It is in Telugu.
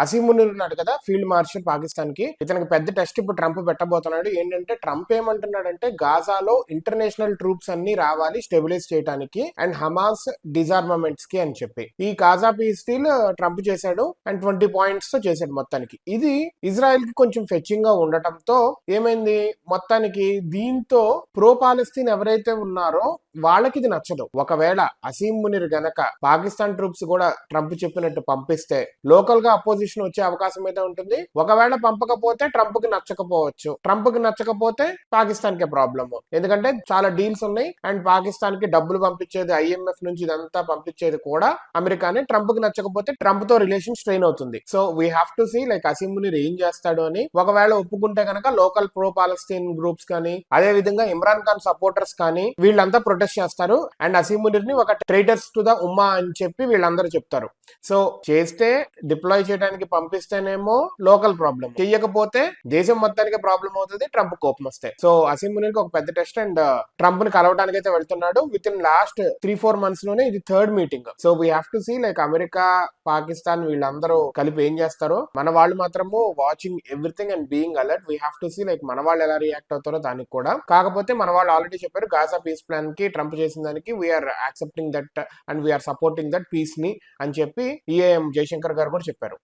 అసీం మునీర్ ఉన్నాడు కదా, ఫీల్డ్ మార్షల్ పాకిస్తాన్ కి. ఇతనికి పెద్ద టెస్ట్ ఇప్పుడు ట్రంప్ పెట్టబోతున్నాడు. ఏంటంటే ట్రంప్ ఏమంటున్నాడంటే గాజాలో ఇంటర్నేషనల్ ట్రూప్స్ అన్ని రావాలి స్టెబిలైజ్ చేయడానికి అండ్ హమాస్ డిజార్మమెంట్స్ కి అని చెప్పి. ఈ గాజా పీస్ డీల్ ట్రంప్ చేశాడు అండ్ 20 పాయింట్స్ తో చేశాడు మొత్తానికి. ఇది ఇజ్రాయెల్ కి కొంచెం ఫెచ్చింగ్ గా ఉండటంతో ఏమైంది మొత్తానికి, దీంతో ప్రో పాలస్తీన్ ఎవరైతే ఉన్నారో వాళ్ళకి ఇది నచ్చదు. ఒకవేళ అసీం మునీర్ గనక పాకిస్తాన్ ట్రూప్స్ కూడా ట్రంప్ చెప్పినట్టు పంపిస్తే లోకల్ గా అపోజిషన్ వచ్చే అవకాశం అయితే ఉంటుంది. ఒకవేళ పంపకపోతే ట్రంప్ కి నచ్చకపోవచ్చు. ట్రంప్ కి నచ్చకపోతే పాకిస్తాన్ కే ప్రాబ్లమ్. ఎందుకంటే చాలా డీల్స్ ఉన్నాయి అండ్ పాకిస్తాన్ కి డబ్బులు పంపించేది IMF నుంచి ఇదంతా పంపించేది కూడా అమెరికానే. ట్రంప్ కి నచ్చకపోతే ట్రంప్ తో రిలేషన్ స్ట్రెయిన్ అవుతుంది. So we have to see like Asim Munir ఏం చేస్తాడు అని. ఒకవేళ ఒప్పుకుంటే కనుక లోకల్ ప్రో పాలస్తీన్ గ్రూప్స్ కానీ అదే విధంగా ఇమ్రాన్ ఖాన్ సపోర్టర్స్ కానీ వీళ్ళంతా ప్రొటెస్ట్ చేస్తారు అండ్ అసీం మునీర్ ని ఒక ట్రైటర్స్ టు ద ఉమ్మా అని చెప్పి వీళ్ళందరూ చెప్తారు. సో చేస్తే డిప్లాయ్ చేయడానికి పంపిస్తేనేమో లోకల్ ప్రాబ్లం, చెయ్యకపోతే దేశం మొత్తానికి ప్రాబ్లం అవుతుంది, ట్రంప్ కోపం వస్తాయి. సో అసీం మునీర్ కి ఒక పెద్ద టెస్ట్ అండ్ ట్రంప్ ని కలవడానికి అయితే వెళ్తున్నాడు. విత్ ఇన్ లాస్ట్ 3-4 months లోనే ఇది third meeting. So we have to see like America Pakistan వీళ్ళందరూ కలిపి ఏం చేస్తారో. మన వాళ్ళు మాత్రము watching everything and being alert. We have to see like మన వాళ్ళు ఎలా రియాక్ట్ అవుతారో దానికి కూడా. కాకపోతే మన వాళ్ళు ఆల్రెడీ చెప్పారు గాజా పీస్ ప్లాన్ కి ట్రంప్ చేసిన దానికి we're accepting that and we're supporting that peace ని అని చెప్పి EAM జయశంకర్ గారు కూడా చెప్పారు.